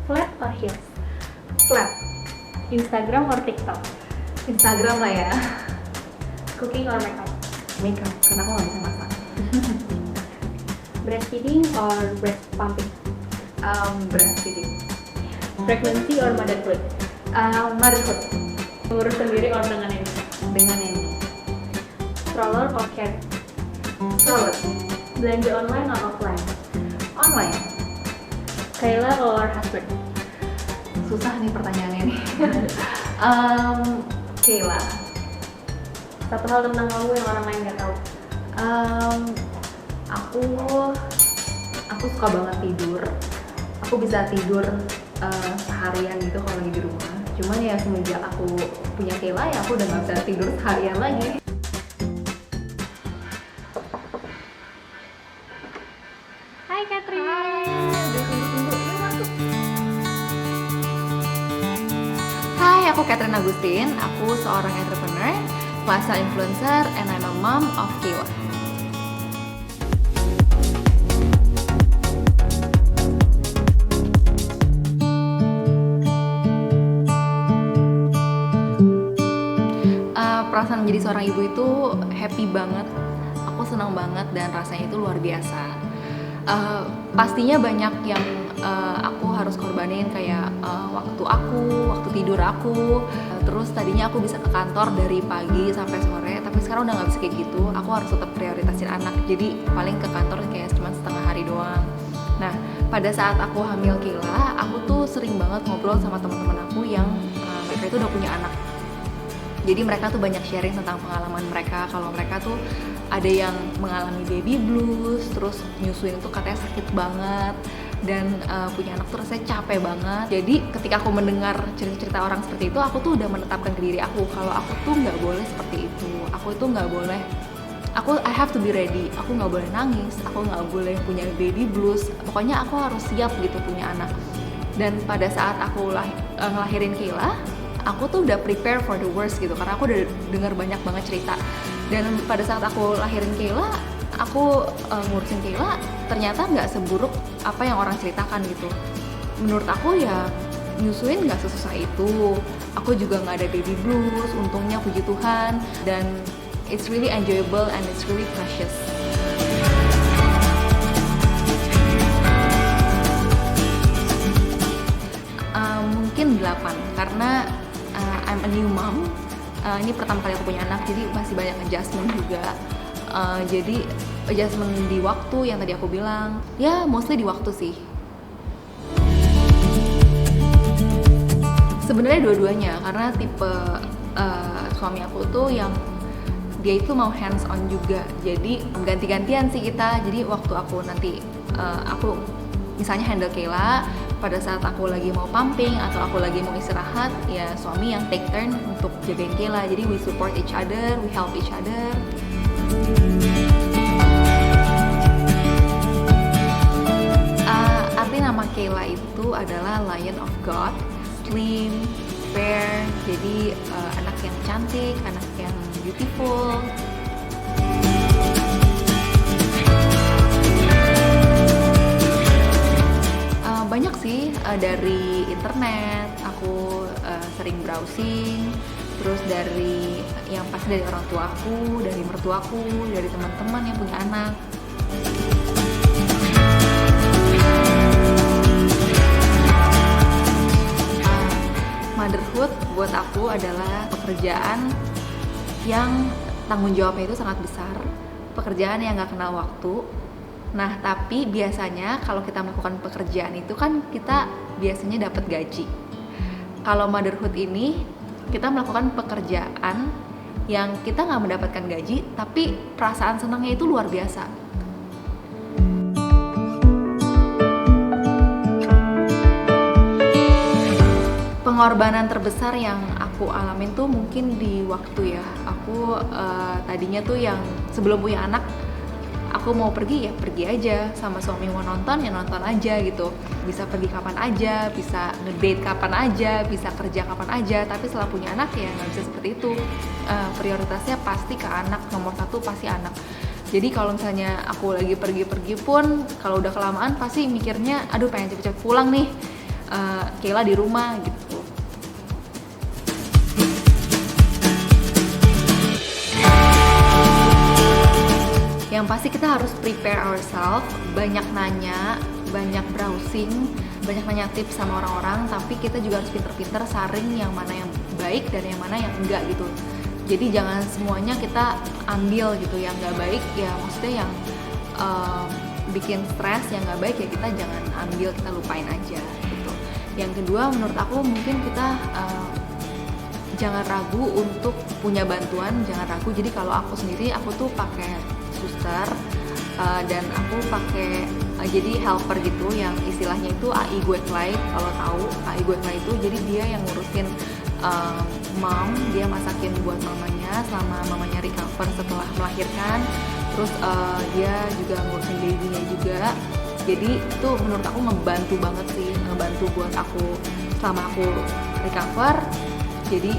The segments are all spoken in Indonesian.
Flat or heels? Flat. Instagram or TikTok? Instagram lah ya. Cooking or makeup? Makeup, karena aku nggak bisa masak. Breastfeeding or breast pumping? Breastfeeding. Pregnancy or motherhood? Motherhood. Ngurus sendiri or dengan ini? Dengan ini. Stroller or carry? Stroller. Belanja online or offline? Online. Kayla or husband? Susah nih pertanyaannya nih. Kayla. Satu hal tentang kamu yang orang lain nggak tahu. Aku suka banget tidur. Aku bisa tidur seharian gitu kalau lagi di rumah. Cuman ya semenjak aku punya Kayla ya aku udah nggak bisa tidur seharian lagi. Hai Catherine. Hai, aku Catherine Agustin. Aku seorang entrepreneur, lifestyle influencer, and I'm a mom of Kayla. Perasaan menjadi seorang ibu itu happy banget. Aku senang banget dan rasanya itu luar biasa. Pastinya banyak yang aku harus korbanin kayak waktu tidur aku. Terus tadinya aku bisa ke kantor dari pagi sampai sore, tapi sekarang udah nggak bisa kayak gitu. Aku harus tetap prioritasin anak, jadi paling ke kantor kayak cuma setengah hari doang. Nah, pada saat aku hamil Kayla, aku tuh sering banget ngobrol sama teman-teman aku yang mereka itu udah punya anak. Jadi mereka tuh banyak sharing tentang pengalaman mereka, kalau mereka tuh ada yang mengalami baby blues, terus nyusuin tuh katanya sakit banget, dan punya anak tuh rasanya capek banget. Jadi ketika aku mendengar cerita-cerita orang seperti itu, aku tuh udah menetapkan ke diri aku kalau aku tuh nggak boleh seperti itu. Aku itu nggak boleh, I have to be ready. Aku nggak boleh nangis, aku nggak boleh punya baby blues. Pokoknya aku harus siap gitu punya anak. Dan pada saat aku ngelahirin Kayla, aku tuh udah prepare for the worst gitu, karena aku udah dengar banyak banget cerita. Dan pada saat aku lahirin Kayla, aku ngurusin Kayla, ternyata nggak seburuk apa yang orang ceritakan gitu. Menurut aku ya nyusuin nggak sesusah itu. Aku juga nggak ada baby blues, untungnya puji Tuhan. Dan it's really enjoyable and it's really precious. Mungkin 8, karena I'm a new mom. Ini pertama kali aku punya anak, jadi masih banyak adjustment juga. Jadi adjustment di waktu yang tadi aku bilang, ya mostly di waktu sih. Sebenarnya dua-duanya, karena tipe suami aku tuh yang dia itu mau hands on juga. Jadi ganti-gantian sih kita. Jadi waktu aku nanti aku misalnya handle Kayla, pada saat aku lagi mau pumping atau aku lagi mau istirahat, ya suami yang take turn untuk jagain Kayla. Jadi we support each other, we help each other. Arti nama Kayla itu adalah Lion of God, slim, fair, jadi anak yang cantik, anak yang beautiful. Banyak sih, dari internet aku sering browsing, terus dari yang pasti dari orang tuaku, dari mertuaku, dari teman-teman yang punya anak. Motherhood buat aku adalah pekerjaan yang tanggung jawabnya itu sangat besar, pekerjaan yang gak kenal waktu. Nah, tapi biasanya kalau kita melakukan pekerjaan itu kan kita biasanya dapat gaji. Kalau motherhood ini, kita melakukan pekerjaan yang kita nggak mendapatkan gaji, tapi perasaan senangnya itu luar biasa. Pengorbanan terbesar yang aku alamin tuh mungkin di waktu ya. Aku tadinya tuh yang sebelum punya anak, aku mau pergi ya pergi aja, sama suami mau nonton ya nonton aja gitu, bisa pergi kapan aja, bisa ngedate kapan aja, bisa kerja kapan aja. Tapi setelah punya anak ya nggak bisa seperti itu. Prioritasnya pasti ke anak, nomor satu pasti anak. Jadi kalau misalnya aku lagi pergi-pergi pun, kalau udah kelamaan pasti mikirnya aduh pengen cepet-cepet pulang nih, Kayla di rumah gitu. Yang pasti kita harus prepare ourselves, banyak nanya, banyak browsing, banyak nanya tips sama orang-orang, tapi kita juga harus pinter-pinter saring yang mana yang baik dan yang mana yang enggak gitu. Jadi jangan semuanya kita ambil gitu, yang nggak baik ya maksudnya yang bikin stres, yang nggak baik ya kita jangan ambil, kita lupain aja gitu. Yang kedua menurut aku mungkin kita jangan ragu untuk punya bantuan, jangan ragu. Jadi kalau aku sendiri aku tuh pakai suster dan aku pakai jadi helper gitu yang istilahnya itu AI Gueklai. Kalau tahu AI Gueklai itu jadi dia yang ngurusin mom, dia masakin buat mamanya selama mamanya recover setelah melahirkan. Terus dia juga ngurusin babynya juga. Jadi itu menurut aku ngebantu banget sih, ngebantu buat aku selama aku recover. Jadi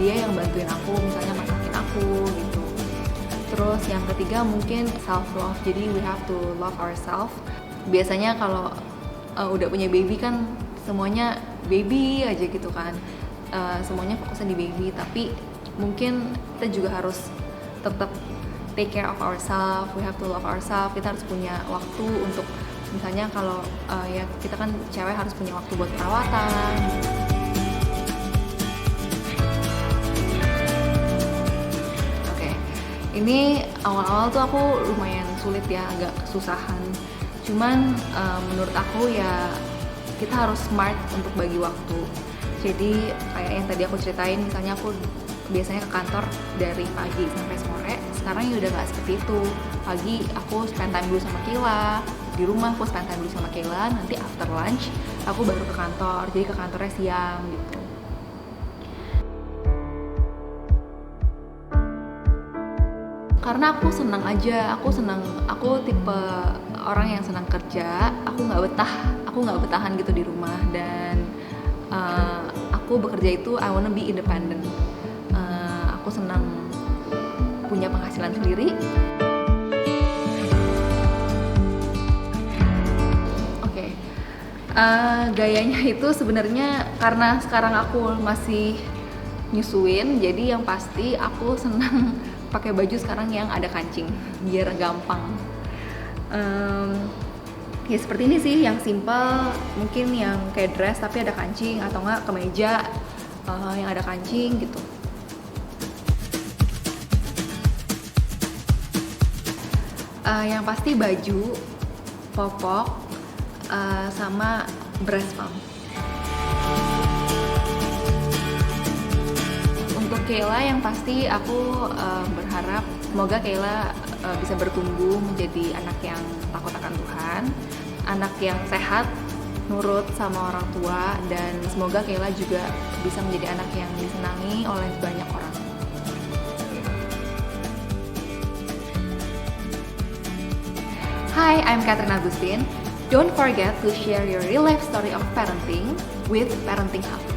dia yang bantuin aku, misalnya masakin aku gitu. Terus yang ketiga mungkin self love. Jadi we have to love ourselves. Biasanya kalau udah punya baby kan semuanya baby aja gitu kan. Semuanya fokusnya di baby, tapi mungkin kita juga harus tetap take care of ourselves. We have to love ourselves. Kita harus punya waktu untuk misalnya kalau ya kita kan cewek harus punya waktu buat perawatan. Ini awal-awal tuh aku lumayan sulit ya, agak kesusahan. Cuman menurut aku ya kita harus smart untuk bagi waktu. Jadi kayak yang tadi aku ceritain, misalnya aku biasanya ke kantor dari pagi sampai sore. Sekarang ya udah nggak seperti itu. Pagi aku spend time dulu sama Kayla, di rumah aku spend time dulu sama Kayla. Nanti after lunch aku baru ke kantor. Jadi ke kantornya siang gitu. Karena aku senang aja, aku tipe orang yang senang kerja, aku nggak betahan gitu di rumah, dan aku bekerja itu I wanna be independent. Aku senang punya penghasilan sendiri. Oke. Gayanya itu sebenarnya karena sekarang aku masih nyusuin, jadi yang pasti aku senang pakai baju sekarang yang ada kancing biar gampang. Ya seperti ini sih, yang simple, mungkin yang kayak dress tapi ada kancing, atau enggak kemeja yang ada kancing gitu. Yang pasti baju, popok, sama breast pump. Untuk Kayla yang pasti aku berharap semoga Kayla bisa bertumbuh menjadi anak yang takut akan Tuhan, anak yang sehat, nurut sama orang tua, dan semoga Kayla juga bisa menjadi anak yang disenangi oleh banyak orang. Hi, I'm Catherine Agustin. Don't forget to share your real life story of parenting with Parenting Hub.